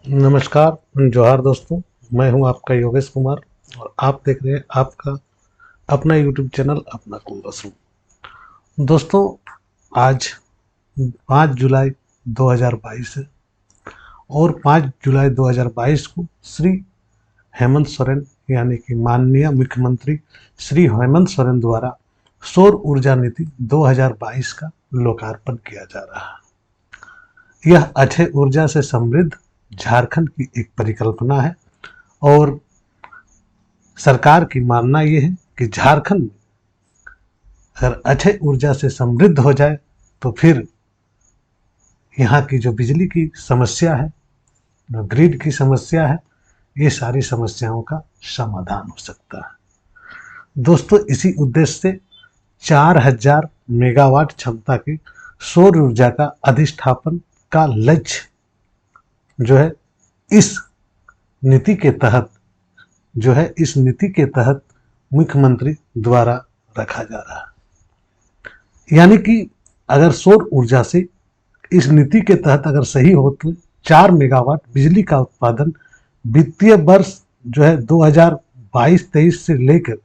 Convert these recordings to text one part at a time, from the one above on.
नमस्कार जोहार दोस्तों। मैं हूं आपका योगेश कुमार और आप देख रहे हैं आपका अपना यूट्यूब चैनल अपना कुंबस हूं। दोस्तों, आज 5 जुलाई 2022 है और 5 जुलाई 2022 को श्री हेमंत सोरेन यानी कि माननीय मुख्यमंत्री श्री हेमंत सोरेन द्वारा सौर ऊर्जा नीति 2022 का लोकार्पण किया जा रहा है। यह अक्षय ऊर्जा से समृद्ध झारखंड की एक परिकल्पना है और सरकार की मानना यह है कि झारखंड में अगर अक्षय ऊर्जा से समृद्ध हो जाए तो फिर यहाँ की जो बिजली की समस्या है, जो ग्रिड की समस्या है, ये सारी समस्याओं का समाधान हो सकता है। दोस्तों, इसी उद्देश्य से 4000 मेगावाट क्षमता की सौर ऊर्जा का अधिष्ठापन का लक्ष्य जो है इस नीति के तहत मुख्यमंत्री द्वारा रखा जा रहा है। यानी कि अगर सौर ऊर्जा से इस नीति के तहत अगर सही हो तो 4 मेगावाट बिजली का उत्पादन वित्तीय वर्ष जो है 2022-23 से लेकर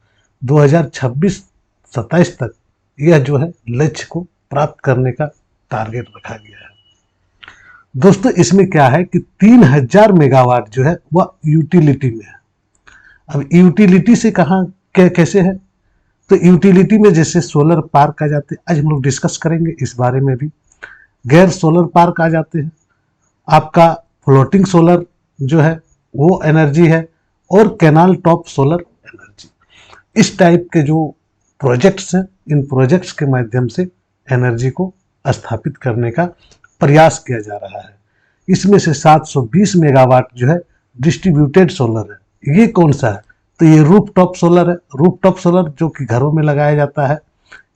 2026-27 तक यह जो है लक्ष्य को प्राप्त करने का टारगेट रखा गया है। दोस्तों, इसमें क्या है कि 3000 मेगावाट जो है वह यूटिलिटी में है। अब यूटिलिटी से कहाँ कैसे है, तो यूटिलिटी में जैसे सोलर पार्क आ जाते हैं, आज हम लोग डिस्कस करेंगे इस बारे में भी। गैर सोलर पार्क आ जाते हैं, आपका फ्लोटिंग सोलर जो है वो एनर्जी है, और कैनाल टॉप सोलर एनर्जी। इस टाइप के जो प्रोजेक्ट्स हैं, इन प्रोजेक्ट्स के माध्यम से एनर्जी को स्थापित करने का प्रयास किया जा रहा है। इसमें से 720 मेगावाट जो है डिस्ट्रीब्यूटेड सोलर है। ये कौन सा है, तो ये रूफ टॉप सोलर है। रूफ टॉप सोलर जो कि घरों में लगाया जाता है।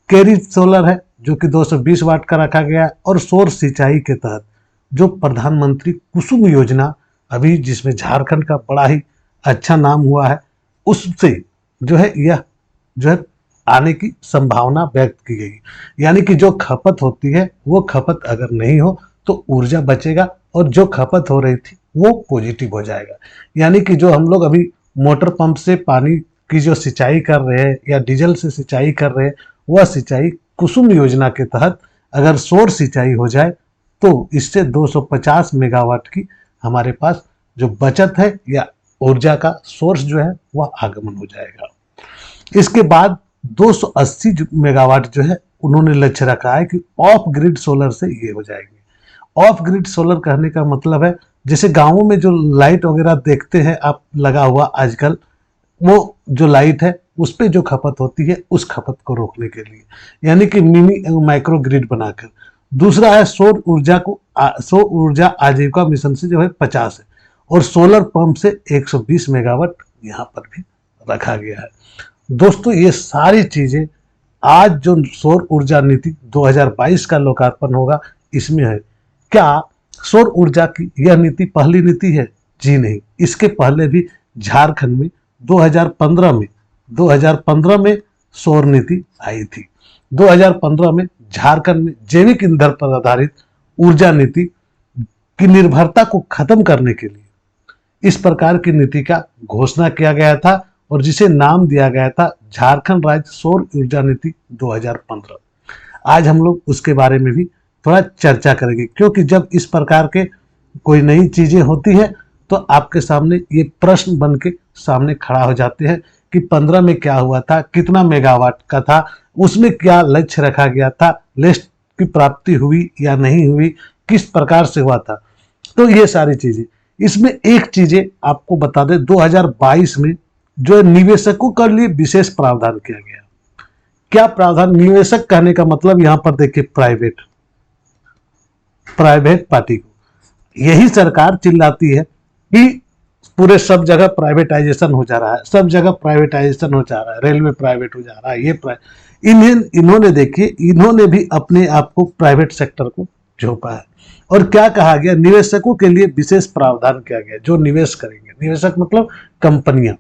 कैरिज सोलर है जो कि 220 वाट का रखा गया है। और सौर सिंचाई के तहत जो प्रधानमंत्री कुसुम योजना अभी जिसमें झारखंड का बड़ा ही अच्छा नाम हुआ है, उससे जो है यह जो है आने की संभावना व्यक्त की गई। यानी कि जो खपत होती है वो खपत अगर नहीं हो तो ऊर्जा बचेगा, और जो खपत हो रही थी वो पॉजिटिव हो जाएगा। यानी कि जो हम लोग अभी मोटर पंप से पानी की जो सिंचाई कर रहे हैं या डीजल से सिंचाई कर रहे हैं, वह सिंचाई कुसुम योजना के तहत अगर सौर सिंचाई हो जाए तो इससे 250 मेगावाट की हमारे पास जो बचत है या ऊर्जा का सोर्स जो है वह आगमन हो जाएगा। इसके बाद 280 मेगावाट जो है उन्होंने लक्ष्य रखा है कि ऑफ ग्रिड सोलर से ये हो जाएंगे। ऑफ ग्रिड सोलर कहने का मतलब है जैसे गांवों में जो लाइट वगैरह देखते हैं आप लगा हुआ आजकल, वो जो लाइट है उस पर जो खपत होती है उस खपत को रोकने के लिए, यानी कि मिनी माइक्रो ग्रिड बनाकर। दूसरा है सौर ऊर्जा आजीविका मिशन से जो है 50 है, और सोलर पंप से 120 मेगावाट यहाँ पर भी रखा गया है। दोस्तों, ये सारी चीजें आज जो सौर ऊर्जा नीति 2022 का लोकार्पण होगा इसमें है। क्या सौर ऊर्जा की यह नीति पहली नीति है? जी नहीं, इसके पहले भी झारखंड में 2015 में सौर नीति आई थी। 2015 में झारखंड में जैविक ईंधन पर आधारित ऊर्जा नीति की निर्भरता को खत्म करने के लिए इस प्रकार की नीति का घोषणा किया गया था, और जिसे नाम दिया गया था झारखंड राज्य सौर ऊर्जा नीति 2015। आज हम लोग उसके बारे में भी थोड़ा चर्चा करेंगे, क्योंकि जब इस प्रकार के कोई नई चीजें होती हैं तो आपके सामने ये प्रश्न बन के सामने खड़ा हो जाते हैं कि 15 में क्या हुआ था, कितना मेगावाट का था, उसमें क्या लक्ष्य रखा गया था, लक्ष्य की प्राप्ति हुई या नहीं हुई, किस प्रकार से हुआ था। तो ये सारी चीजें इसमें एक चीजें आपको बता दें, 2022 में जो निवेशकों के लिए विशेष प्रावधान किया गया। क्या प्रावधान? निवेशक कहने का मतलब यहां पर देखिए प्राइवेट पार्टी को। यही सरकार चिल्लाती है कि पूरे सब जगह प्राइवेटाइजेशन हो जा रहा है, सब जगह प्राइवेटाइजेशन हो जा रहा है, रेलवे प्राइवेट हो जा रहा है, इन्होंने देखिए, इन्होंने भी अपने आप को प्राइवेट सेक्टर को झोंका है। और क्या कहा गया? निवेशकों के लिए विशेष प्रावधान किया गया, जो निवेश करेंगे, निवेशक मतलब कंपनियां।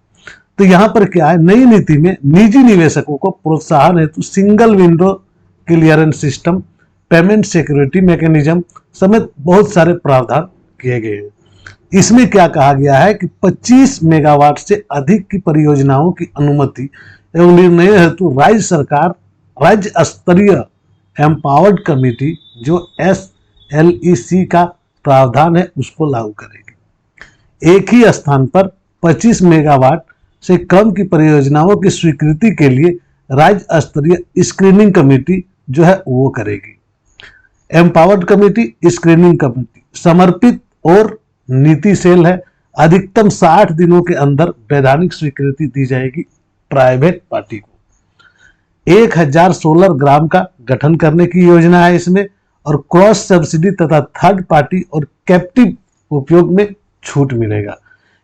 तो यहां पर क्या है, नई नीति में निजी निवेशकों को प्रोत्साहन हेतु single window clearance system, payment security mechanism समेत बहुत सारे प्रावधान किए गए हैं। इसमें क्या कहा गया है कि 25 मेगावाट से अधिक की परियोजनाओं की अनुमति एवं निर्णय हेतु राज्य सरकार राज्य स्तरीय एम्पावर्ड कमेटी जो SLEC का प्रावधान है उसको लागू करेगी। एक ही स्थान पर 25 मेगावाट से कम की परियोजनाओं की स्वीकृति के लिए राज्य स्तरीय स्क्रीनिंग कमेटी जो है वो करेगी। एम्पावर्ड कमेटी, स्क्रीनिंग कमेटी समर्पित और नीति सेल है। अधिकतम 60 दिनों के अंदर वैधानिक स्वीकृति दी जाएगी प्राइवेट पार्टी को। 1000 सोलर ग्राम का गठन करने की योजना है इसमें, और क्रॉस सब्सिडी तथा थर्ड पार्टी और कैप्टिव उपयोग में छूट मिलेगा।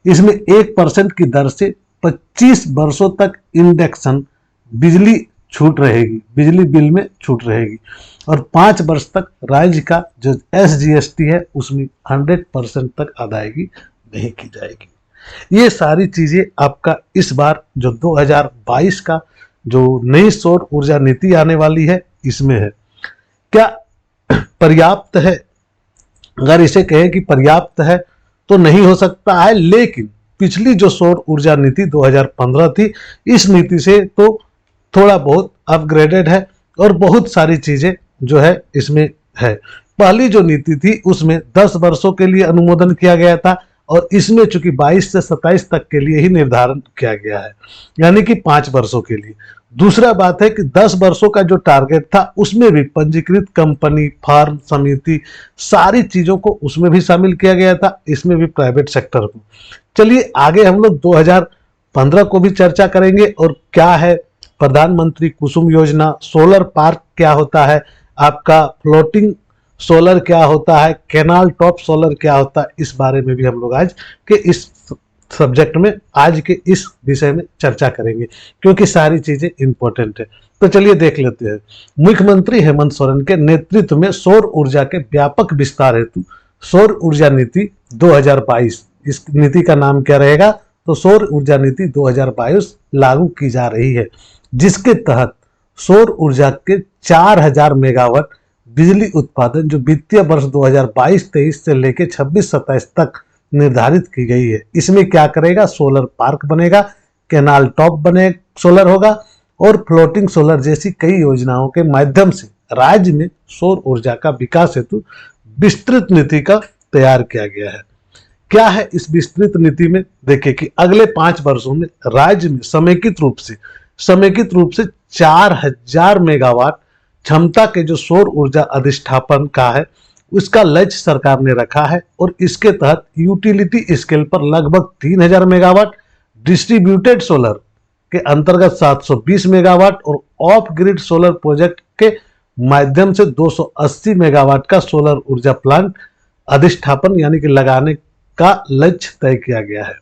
इसमें 1% की दर से 25 वर्षों तक इंडेक्सन बिजली छूट रहेगी, बिजली बिल में छूट रहेगी, और 5 वर्ष तक राज्य का जो SGST है उसमें 100% तक अदायगी नहीं की जाएगी। ये सारी चीजें आपका इस बार जो 2022 का जो नई सौर ऊर्जा नीति आने वाली है इसमें है। क्या पर्याप्त है? अगर इसे कहें कि पर्याप्त है तो नहीं हो सकता है, लेकिन पिछली जो सौर ऊर्जा नीति 2015 थी, इस नीति से तो थोड़ा बहुत अपग्रेडेड है और बहुत सारी चीजें जो है इसमें है। पहली जो नीति थी उसमें 10 वर्षों के लिए अनुमोदन किया गया था, और इसमें चूंकि 22 से 27 तक के लिए ही निर्धारण किया गया है, यानी कि 5 वर्षों के लिए। दूसरा बात है कि 10 वर्षों का जो टारगेट था उसमें भी पंजीकृत कंपनी, फर्म, समिति, सारी चीजों को उसमें भी शामिल किया गया था, इसमें भी प्राइवेट सेक्टर को। चलिए आगे हम लोग 2015 को भी चर्चा करेंगे, और क्या है प्रधानमंत्री कुसुम योजना, सोलर पार्क क्या होता है, आपका फ्लोटिंग सोलर क्या होता है, कैनाल टॉप सोलर क्या होता है, इस बारे में भी हम लोग आज के इस सब्जेक्ट में, आज के इस विषय में चर्चा करेंगे, क्योंकि सारी चीजें इंपॉर्टेंट है। तो चलिए देख लेते हैं। मुख्यमंत्री हेमंत सोरेन के नेतृत्व में सौर ऊर्जा के व्यापक विस्तार हेतु सौर ऊर्जा नीति 2022, इस नीति का नाम क्या रहेगा तो सौर ऊर्जा नीति 2022 लागू की जा रही है, जिसके तहत सौर ऊर्जा के 4000 मेगावाट बिजली उत्पादन जो वित्तीय वर्ष 2022-23 से लेकर 26-27 तक निर्धारित की गई है। इसमें क्या करेगा, सोलर पार्क बनेगा, कैनाल टॉप बने सोलर होगा, और फ्लोटिंग सोलर जैसी कई योजनाओं के माध्यम से राज्य में सौर ऊर्जा का विकास हेतु विस्तृत नीति का तैयार किया गया है। क्या है इस विस्तृत नीति में? देखिए कि अगले 5 वर्षों में राज्य में समेकित रूप से 4000 मेगावाट क्षमता के जो सौर ऊर्जा अधिष्ठापन का है उसका लक्ष्य सरकार ने रखा है, और इसके तहत यूटिलिटी स्केल पर लगभग 3000 मेगावाट, डिस्ट्रीब्यूटेड सोलर के अंतर्गत 720 मेगावाट और ऑफ ग्रिड सोलर प्रोजेक्ट के माध्यम से 280 मेगावाट का सोलर ऊर्जा प्लांट अधिष्ठापन यानी कि लगाने का लक्ष्य तय किया गया है।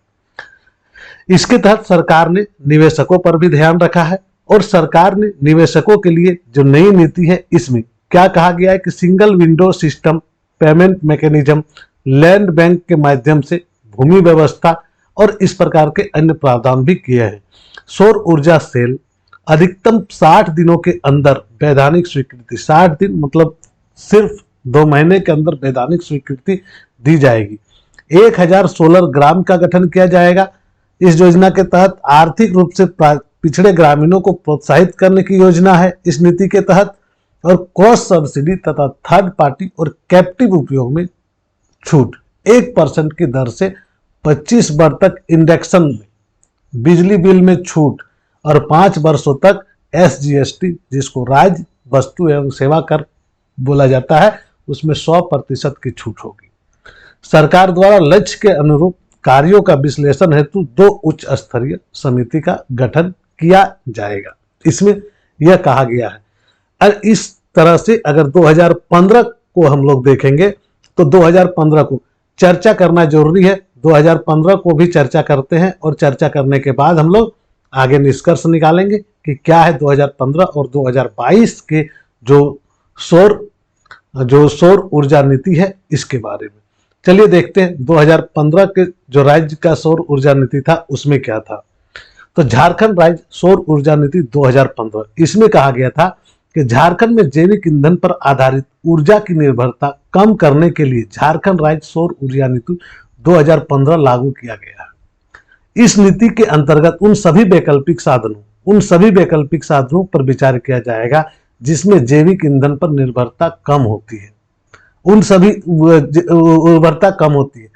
इसके तहत सरकार ने निवेशकों पर भी ध्यान रखा है, और सरकार ने निवेशकों के लिए जो नई नीति है इसमें क्या कहा गया है कि single window system, payment mechanism, land bank के माध्यम से भूमि व्यवस्था और इस प्रकार के अन्य प्रावधान भी किए हैं। सौर ऊर्जा सेल अधिकतम 60 दिनों के अंदर वैधानिक स्वीकृति, 60 दिन मतलब सिर्फ 2 महीने के अंदर वैधानिक स्वीकृति दी जाएगी। 1000 सोलर ग्राम का गठन किया जाएगा। इस योजना के तहत आर्थिक रूप से पिछड़े ग्रामीणों को प्रोत्साहित करने की योजना है इस नीति के तहत, और क्रॉस सब्सिडी तथा थर्ड पार्टी और कैप्टिव उपयोग में छूट 1% की दर से 25 वर्ष तक इंडेक्सन में बिजली बिल में छूट, और 5 वर्षों तक SGST जिसको राज्य वस्तु एवं सेवा कर बोला जाता है उसमें 100% की छूट होगी। सरकार द्वारा लक्ष्य के अनुरूप कार्यों का विश्लेषण हेतु 2 उच्च स्तरीय समिति का गठन किया जाएगा, इसमें यह कहा गया है। और इस तरह से अगर 2015 को हम लोग देखेंगे तो 2015 को चर्चा करना जरूरी है। 2015 को भी चर्चा करते हैं, और चर्चा करने के बाद हम लोग आगे निष्कर्ष निकालेंगे कि क्या है 2015 और 2022 के जो सौर ऊर्जा नीति है इसके बारे में। चलिए देखते हैं 2015 के जो राज्य का सौर ऊर्जा नीति था उसमें क्या था। तो झारखंड राज्य सौर ऊर्जा नीति 2015, इसमें कहा गया था कि झारखंड में जैविक ईंधन पर आधारित ऊर्जा की निर्भरता कम करने के लिए झारखंड राज्य सौर ऊर्जा नीति 2015 लागू किया गया है। इस नीति के अंतर्गत उन सभी वैकल्पिक साधनों पर विचार किया जाएगा जिसमें जैविक ईंधन पर निर्भरता कम होती है। उर्वरता कम होती है,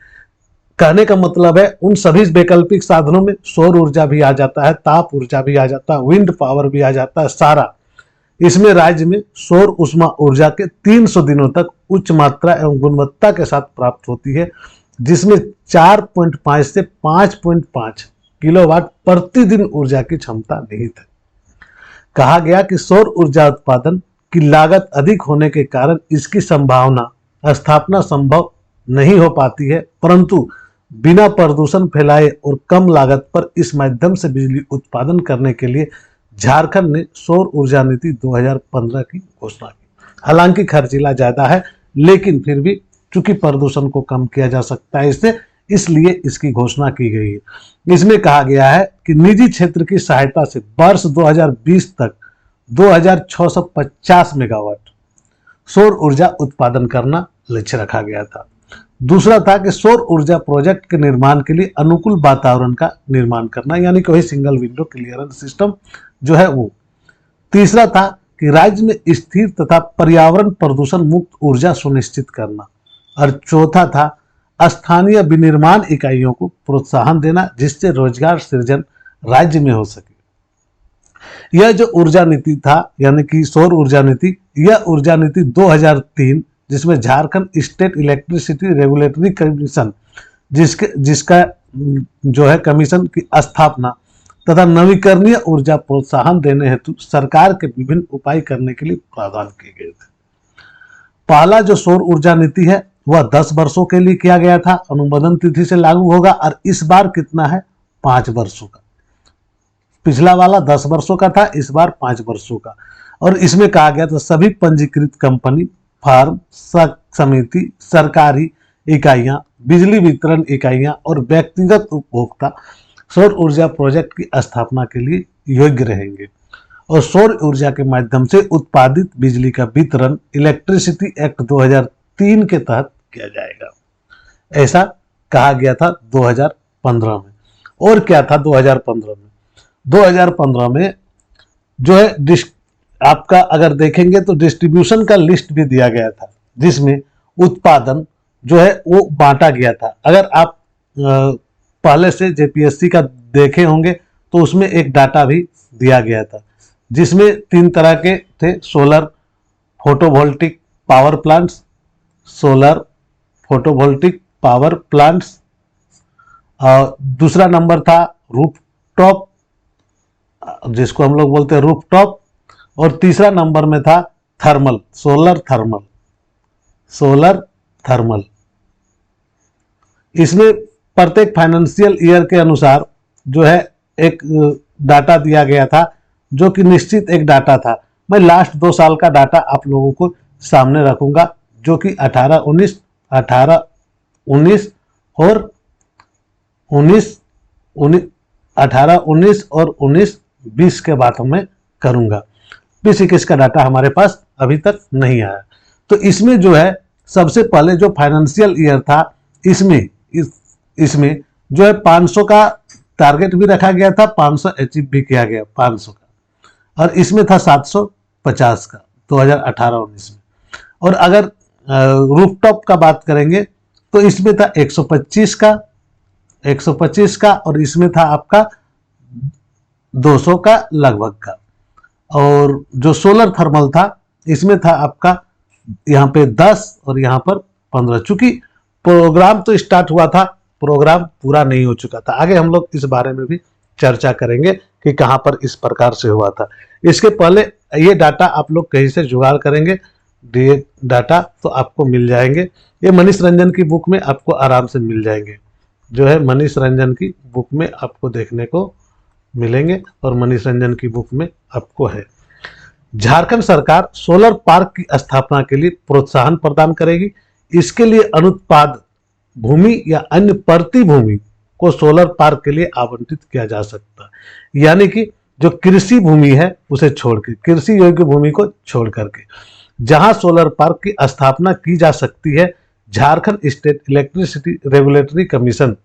कहने का मतलब है उन सभी वैकल्पिक साधनों में सौर ऊर्जा भी आ जाता है, ताप ऊर्जा भी आ जाता है, विंड पावर भी आ जाता है, सारा। इसमें राज्य में सौर उष्मा ऊर्जा के 300 दिनों तक उच्च मात्रा एवं गुणवत्ता के साथ प्राप्त होती है, जिसमें 4.5 से 5.5 किलोवाट प्रतिदिन ऊर्जा की क्षमता निहित है। कहा गया कि सौर ऊर्जा उत्पादन की लागत अधिक होने के कारण इसकी स्थापना संभव नहीं हो पाती है, परंतु बिना प्रदूषण फैलाए और कम लागत पर इस माध्यम से बिजली उत्पादन करने के लिए झारखंड ने सौर ऊर्जा नीति 2015 की घोषणा की। हालांकि खर्चीला ज्यादा है, लेकिन फिर भी चूंकि प्रदूषण को कम किया जा सकता है इससे, इसलिए इसकी घोषणा की गई है। इसमें कहा गया है कि निजी क्षेत्र की सहायता से वर्ष 2020 तक 2650 मेगावाट सौर ऊर्जा उत्पादन करना लक्ष्य रखा गया था। दूसरा था कि सौर ऊर्जा प्रोजेक्ट के निर्माण के लिए अनुकूल वातावरण का निर्माण करना, यानी कि वही सिंगल विंडो क्लियरेंस सिस्टम जो है वो। तीसरा था कि राज्य में स्थिर तथा पर्यावरण प्रदूषण मुक्त ऊर्जा सुनिश्चित करना। और चौथा था स्थानीय विनिर्माण इकाइयों को प्रोत्साहन देना जिससे रोजगार सृजन राज्य में हो सके। यह जो ऊर्जा नीति था, यानी कि सौर ऊर्जा नीति, यह ऊर्जा नीति 2003 जिसमें Jharkhand state electricity regulatory commission जिसका जो है कमीशन की स्थापना तथा नवीकरणीय ऊर्जा प्रोत्साहन देने हेतु सरकार के विभिन्न उपाय करने के लिए प्रावधान किए गए थे। पहला जो सौर ऊर्जा नीति है वह 10 वर्षों के लिए किया गया था, अनुमोदन तिथि से लागू होगा, और इस बार कितना है 5 वर्षों का। पिछला वाला 10 वर्षों का था, इस बार 5 वर्षों का। और इसमें कहा गया था सभी पंजीकृत कंपनी, फर्म, समिति, सरकारी इकाइयां, बिजली वितरण इकाइयां और व्यक्तिगत उपभोक्ता सौर ऊर्जा प्रोजेक्ट की स्थापना के लिए योग्य रहेंगे और सौर ऊर्जा के माध्यम से उत्पादित बिजली का वितरण इलेक्ट्रिसिटी एक्ट 2003 के तहत किया जाएगा। ऐसा कहा गया था 2015 में। और क्या था 2015 में? 2015 में जो है आपका अगर देखेंगे तो डिस्ट्रीब्यूशन का लिस्ट भी दिया गया था, जिसमें उत्पादन जो है वो बांटा गया था। अगर आप पहले से जेपीएससी का देखे होंगे तो उसमें एक डाटा भी दिया गया था, जिसमें 3 तरह के थे: solar photovoltaic power plants, solar photovoltaic power plants, दूसरा नंबर था रूफटॉप, जिसको हम लोग बोलते हैं रूफटॉप, और तीसरा नंबर में था थर्मल, सोलर थर्मल। इसमें प्रत्येक फाइनेंशियल ईयर के अनुसार जो है एक डाटा दिया गया था, जो कि निश्चित एक डाटा था। मैं लास्ट 2 साल का डाटा आप लोगों को सामने रखूंगा, जो कि 18-19 और 19-20 के बाद मैं करूंगा। 20-21 का डाटा हमारे पास अभी तक नहीं आया। तो इसमें जो है सबसे पहले जो फाइनेंशियल ईयर था, इसमें जो है 500 का टारगेट भी रखा गया था, 500 अचीव भी किया गया 500 का, और इसमें था 750 का 2018-19 में। और अगर रूफटॉप का बात करेंगे तो इसमें था 125 का, और इसमें था आपका 200 का लगभग का। और जो सोलर थर्मल था इसमें था आपका यहाँ पे 10 और यहाँ पर 15। चूंकि प्रोग्राम तो स्टार्ट हुआ था, प्रोग्राम पूरा नहीं हो चुका था। आगे हम लोग इस बारे में भी चर्चा करेंगे कि कहाँ पर इस प्रकार से हुआ था। इसके पहले ये डाटा आप लोग कहीं से जुगाड़ करेंगे, डाटा तो आपको मिल जाएंगे। ये मनीष रंजन की बुक में आपको आराम से मिल जाएंगे, जो है मनीष रंजन की बुक में आपको देखने को मिलेंगे, और मनीष रंजन की बुक में आपको है। झारखंड सरकार सोलर पार्क की स्थापना के लिए प्रोत्साहन प्रदान करेगी। इसके लिए अनुत्पाद भूमि या अन्य प्रति भूमि को सोलर पार्क के लिए आवंटित किया जा सकता है, यानी कि जो कृषि भूमि है उसे छोड़ के, कृषि योग्य भूमि को छोड़ करके जहां सोलर पार्क की स्थापना की जा सकती है, Jharkhand state electricity regulatory commission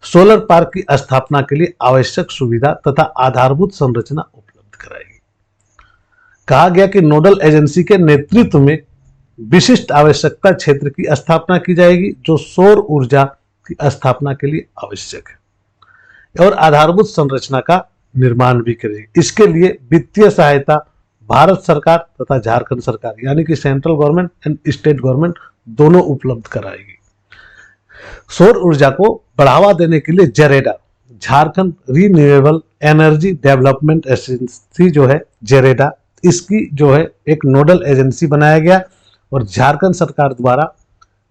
solar park की स्थापना के लिए आवश्यक सुविधा तथा आधारभूत संरचना उपलब्ध कराएगी। कहा गया कि नोडल एजेंसी के नेतृत्व में विशिष्ट आवश्यकता क्षेत्र की स्थापना की जाएगी जो सौर ऊर्जा की स्थापना के लिए आवश्यक है और आधारभूत संरचना का निर्माण भी करेगी। इसके लिए वित्तीय सहायता भारत सरकार तथा झारखंड सरकार यानी कि central government and state government दोनों उपलब्ध कराएगी। सौर ऊर्जा को बढ़ावा देने के लिए JREDA Jharkhand renewable energy development agency जो है जेरेडा, इसकी जो है एक नोडल एजेंसी बनाया गया और झारखंड सरकार द्वारा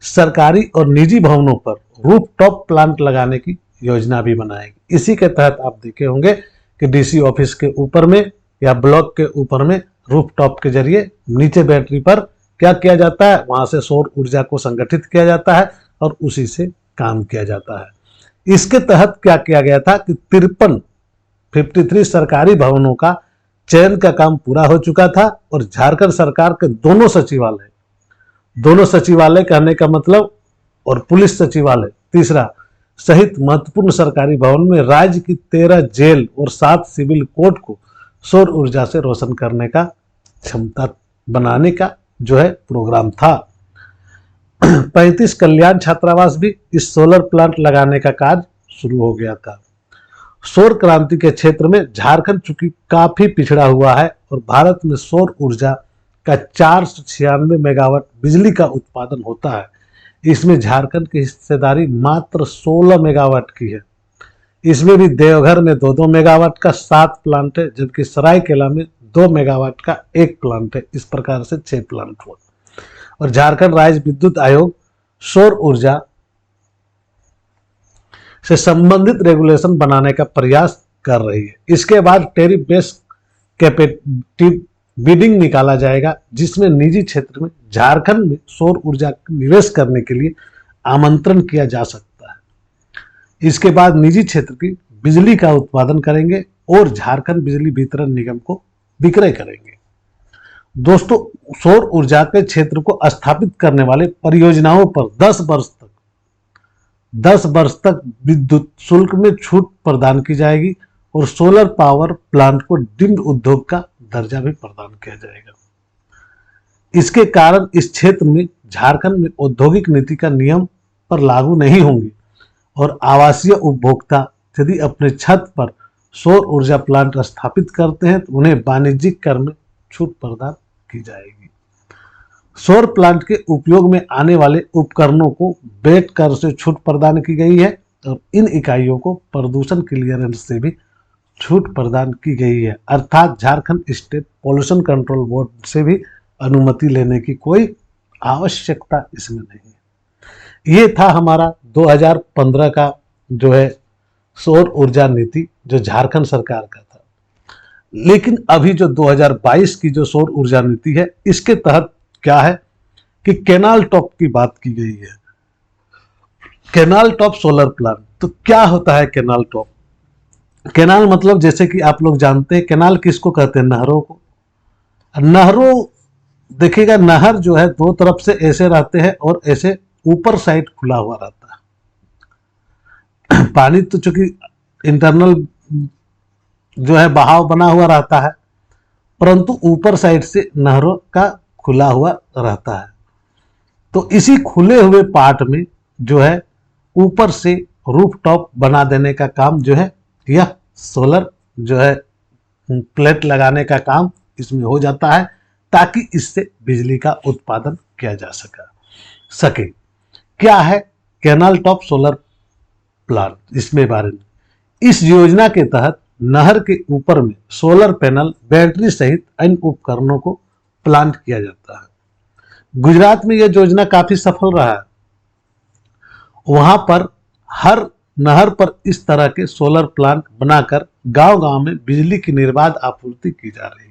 सरकारी और निजी भवनों पर रूफटॉप प्लांट लगाने की योजना भी बनाएगी। इसी के तहत आप देखे होंगे कि डीसी ऑफिस के ऊपर में या ब्लॉक के ऊपर में रूफटॉप के जरिए नीचे बैटरी पर क्या किया जाता है, वहां से सौर ऊर्जा को संगठित किया जाता है और उसी से काम किया जाता है। इसके तहत क्या किया गया था कि 53 सरकारी भवनों का चयन का काम पूरा हो चुका था और झारखंड सरकार के दोनों सचिवालय कहने का मतलब और पुलिस सचिवालय तीसरा सहित महत्वपूर्ण सरकारी भवन में राज्य की 13 जेल और 7 सिविल कोर्ट को सौर ऊर्जा से रोशन करने का क्षमता बनाने का जो है प्रोग्राम था। 35 कल्याण छात्रावास भी इस सोलर प्लांट लगाने का कार्य शुरू हो गया था। सौर क्रांति के क्षेत्र में झारखंड चूंकि काफी पिछड़ा हुआ है और भारत में सौर ऊर्जा का 496 मेगावाट बिजली का उत्पादन होता है, इसमें झारखंड की हिस्सेदारी मात्र 16 मेगावाट की है। इसमें भी देवघर में 2-2 मेगावाट का 7 प्लांट है, जबकि सरायकेला में 2 मेगावाट का 1 प्लांट है। इस प्रकार से 6 प्लांट हुआ और झारखंड राज्य विद्युत आयोग सौर ऊर्जा से संबंधित रेगुलेशन बनाने का प्रयास कर रही है। इसके बाद टेरिफ बेस्ड कैपेसिटिव बिडिंग निकाला जाएगा जिसमें निजी क्षेत्र में झारखंड में सौर ऊर्जा निवेश करने के लिए आमंत्रण किया जा सकता है। इसके बाद निजी क्षेत्र की बिजली का उत्पादन करेंगे और झारखंड बिजली वितरण निगम को विक्रय करेंगे। दोस्तों, सौर ऊर्जा के क्षेत्र को स्थापित करने वाले परियोजनाओं पर 10 वर्ष तक विद्युत शुल्क में छूट प्रदान की जाएगी और सोलर पावर प्लांट को डीम्ड उद्योग का दर्जा भी प्रदान किया जाएगा। इसके कारण इस क्षेत्र में झारखंड में औद्योगिक नीति का नियम पर लागू नहीं होंगे और आवासीय उपभोक्ता यदि अपने छत पर सौर ऊर्जा प्लांट स्थापित करते हैं तो उन्हें वाणिज्यिक कर में छूट प्रदान की जाएगी। सौर प्लांट के उपयोग में आने वाले उपकरणों को वेट कर से छूट प्रदान की गई है और इन इकाइयों को प्रदूषण क्लियरेंस से भी छूट प्रदान की गई है, अर्थात Jharkhand state pollution control board से भी अनुमति लेने की कोई आवश्यकता इसमें नहीं है। ये था हमारा 2015 का जो है सौर ऊर्जा नीति जो झारखंड सरकार का था। लेकिन अभी जो 2022 की जो सौर ऊर्जा नीति है इसके तहत क्या है कि कैनाल टॉप की बात की गई है। कैनाल टॉप सोलर प्लांट, तो क्या होता है कैनाल टॉप? कैनाल मतलब जैसे कि आप लोग जानते हैं कैनाल किसको कहते हैं? नहरों को। नहरों देखिएगा, नहर जो है दो तरफ से ऐसे रहते हैं और ऐसे ऊपर साइड खुला हुआ रहता है। पानी तो चूंकि इंटरनल जो है बहाव बना हुआ रहता है, परंतु ऊपर साइड से नहरों का खुला हुआ रहता है। तो इसी खुले हुए पार्ट में जो है ऊपर से रूफटॉप बना देने का काम जो है यह सोलर जो है प्लेट लगाने का काम इसमें हो जाता है ताकि इससे बिजली का उत्पादन किया जा सके। क्या है कैनाल टॉप सोलर प्लांट? इसमें बारे में इस योजना के तहत नहर के ऊपर में सोलर पैनल, बैटरी सहित अन्य उपकरणों को प्लांट किया जाता है। गुजरात में यह योजना काफी सफल रहा है। वहां पर हर नहर पर इस तरह के सोलर प्लांट बनाकर गांव-गांव में बिजली की निर्बाध आपूर्ति की जा रही है।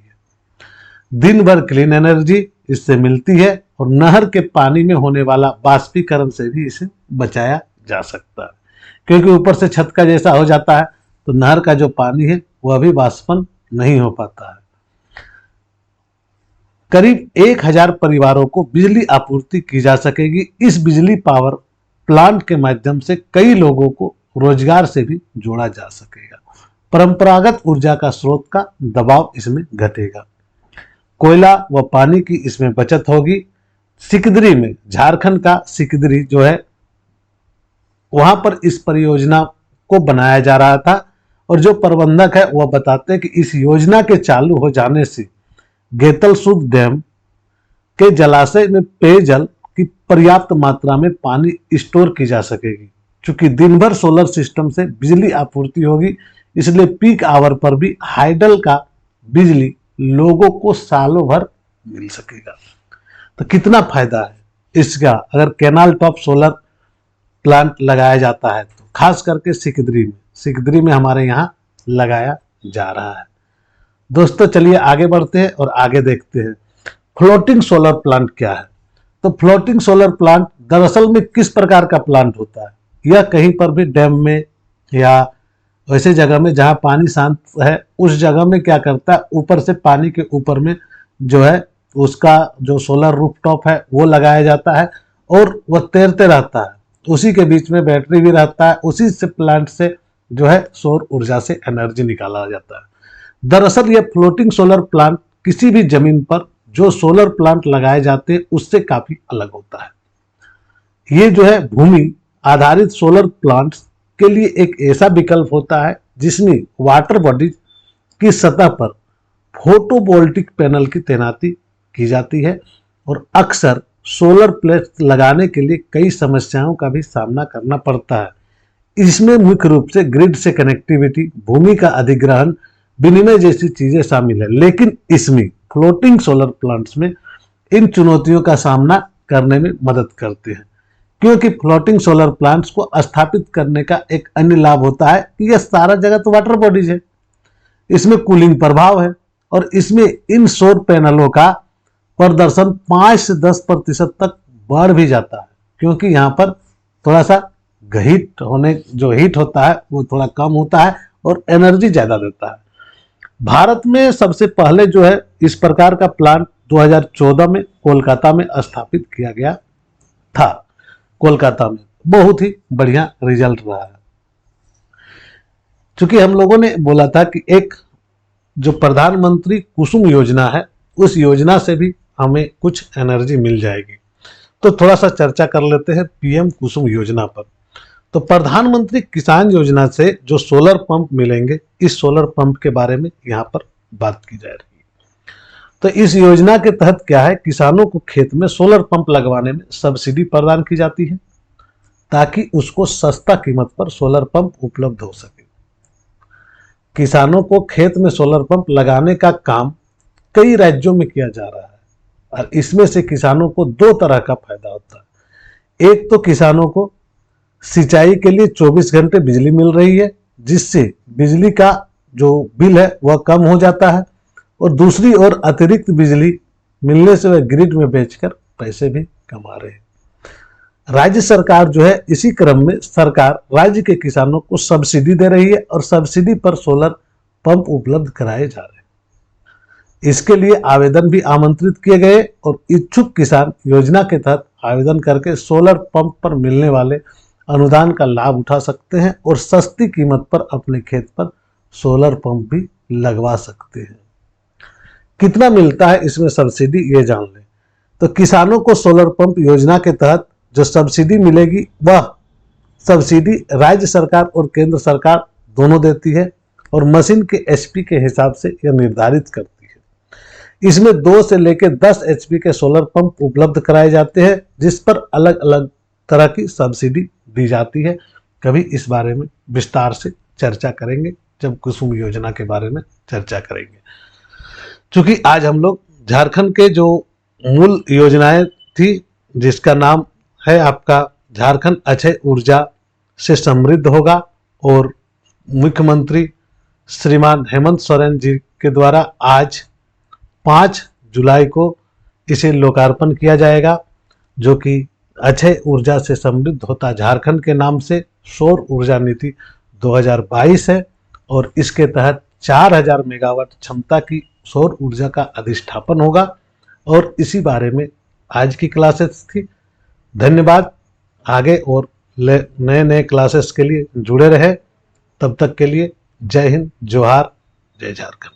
दिन भर क्लीन एनर्जी इससे मिलती है और नहर के पानी में होने वाला बाष्पीकरण से भी इसे बचाया जा सकता है, क्योंकि ऊपर से छत का जैसा हो जाता है तो नहर का जो पानी है वह भी वाष्पन नहीं हो पाता है। करीब 1000 परिवारों को बिजली आपूर्ति की जा सकेगी। इस बिजली पावर प्लांट के माध्यम से कई लोगों को रोजगार से भी जोड़ा जा सकेगा। परंपरागत ऊर्जा का स्रोत का दबाव इसमें घटेगा। कोयला व पानी की इसमें बचत होगी। सिकदरी में, झारखंड का सिकदरी जो है, वहां पर इस परियोजना को बनाया जा रहा था और जो प्रबंधक है वह बताते हैं कि इस योजना के चालू हो जाने से गेतलसूद डैम के जलाशय में पेयजल की पर्याप्त मात्रा में पानी स्टोर की जा सकेगी। चूंकि दिन भर सोलर सिस्टम से बिजली आपूर्ति होगी, इसलिए पीक आवर पर भी हाइडल का बिजली लोगों को सालों भर मिल सकेगा। तो कितना फायदा है इसका अगर कैनाल टॉप सोलर प्लांट लगाया जाता है तो, खास करके सिकदरी में हमारे यहाँ लगाया जा रहा है। दोस्तों चलिए आगे बढ़ते हैं और आगे देखते हैं फ्लोटिंग सोलर प्लांट क्या है। तो फ्लोटिंग सोलर प्लांट दरअसल में किस प्रकार का प्लांट होता है? यह कहीं पर भी डैम में या वैसे जगह में जहां पानी शांत है उस जगह में क्या करता है, ऊपर से पानी के ऊपर में जो है उसका जो सोलर रूफटॉप है वो लगाया जाता है और वह तैरते रहता है। उसी के बीच में बैटरी भी रहता है, उसी से प्लांट से जो है सौर ऊर्जा से एनर्जी निकाला जाता है। दरअसल ये फ्लोटिंग सोलर प्लांट किसी भी जमीन पर जो सोलर प्लांट लगाए जाते हैं उससे काफी अलग होता है। ये जो है भूमि आधारित सोलर प्लांट्स के लिए एक ऐसा विकल्प होता है जिसमें वाटर बॉडीज की सतह पर फोटोवोल्टिक पैनल की तैनाती की जाती है और अक्सर सोलर प्लेट्स लगाने के लिए कई समस्याओं का भी सामना करना पड़ता है। इसमें मुख्य रूप से ग्रिड से कनेक्टिविटी, भूमि का अधिग्रहण, विनिमय जैसी चीजें शामिल है। लेकिन इसमें फ्लोटिंग सोलर प्लांट्स में इन चुनौतियों का सामना करने में मदद करते हैं, क्योंकि फ्लोटिंग सोलर प्लांट्स को स्थापित करने का एक अन्य लाभ होता है कि यह सारा जगह तो वाटर बॉडीज है, इसमें कूलिंग प्रभाव है और इसमें इन सौर पैनलों का प्रदर्शन 5 से 10% तक बढ़ भी जाता है, क्योंकि यहाँ पर थोड़ा सा हीट होता है वो थोड़ा कम होता है और एनर्जी ज्यादा देता है। भारत में सबसे पहले जो है इस प्रकार का प्लांट 2014 में कोलकाता में स्थापित किया गया था। कोलकाता में बहुत ही बढ़िया रिजल्ट रहा है। चूंकि हम लोगों ने बोला था कि एक जो प्रधानमंत्री कुसुम योजना है उस योजना से भी हमें कुछ एनर्जी मिल जाएगी, तो थोड़ा सा चर्चा कर लेते हैं पीएम कुसुम योजना पर। तो प्रधानमंत्री किसान योजना से जो सोलर पंप मिलेंगे, इस सोलर पंप के बारे में यहाँ पर बात की जा रही है। तो इस योजना के तहत क्या है, किसानों को खेत में सोलर पंप लगवाने में सब्सिडी प्रदान की जाती है ताकि उसको सस्ता कीमत पर सोलर पंप उपलब्ध हो सके। किसानों को खेत में सोलर पंप लगाने का काम कई राज्यों में किया जा रहा है और इसमें से किसानों को 2 तरह का फायदा होता है। एक तो किसानों को सिंचाई के लिए 24 घंटे बिजली मिल रही है, जिससे बिजली का जो बिल है वह कम हो जाता है और दूसरी ओर अतिरिक्त बिजली मिलने से वह ग्रिड में बेचकर पैसे भी कमा रहे हैं। राज्य सरकार जो है इसी क्रम में सरकार राज्य के किसानों को सब्सिडी दे रही है और सब्सिडी पर सोलर पंप उपलब्ध कराए जा रहे हैं। इसके लिए आवेदन भी आमंत्रित किए गए और इच्छुक किसान योजना के तहत आवेदन करके सोलर पंप पर मिलने वाले अनुदान का लाभ उठा सकते हैं और सस्ती कीमत पर अपने खेत पर सोलर पंप भी लगवा सकते हैं। कितना मिलता है इसमें सब्सिडी, ये जान लें। तो किसानों को सोलर पंप योजना के तहत जो सब्सिडी मिलेगी वह सब्सिडी राज्य सरकार और केंद्र सरकार दोनों देती है और मशीन के एचपी के हिसाब से यह निर्धारित करती है। इसमें 2 से लेकर 10 एचपी के सोलर पंप उपलब्ध कराए जाते हैं, जिस पर अलग अलग तरह की सब्सिडी दी जाती है। कभी इस बारे में विस्तार से चर्चा करेंगे जब कुसुम योजना के बारे में चर्चा करेंगे। चूंकि आज हम लोग झारखंड के जो मूल योजनाएं थी, जिसका नाम है आपका झारखंड अक्षय ऊर्जा से समृद्ध होगा और मुख्यमंत्री श्रीमान हेमंत सोरेन जी के द्वारा आज 5 जुलाई को इसे लोकार्पण किया जाएगा, जो कि अक्षय ऊर्जा से समृद्ध होता झारखंड के नाम से सौर ऊर्जा नीति 2022 है और इसके तहत 4000 मेगावाट क्षमता की सौर ऊर्जा का अधिष्ठापन होगा और इसी बारे में आज की क्लासेस थी। धन्यवाद। आगे और नए नए क्लासेस के लिए जुड़े रहे। तब तक के लिए जय हिंद, जोहार, जय झारखंड।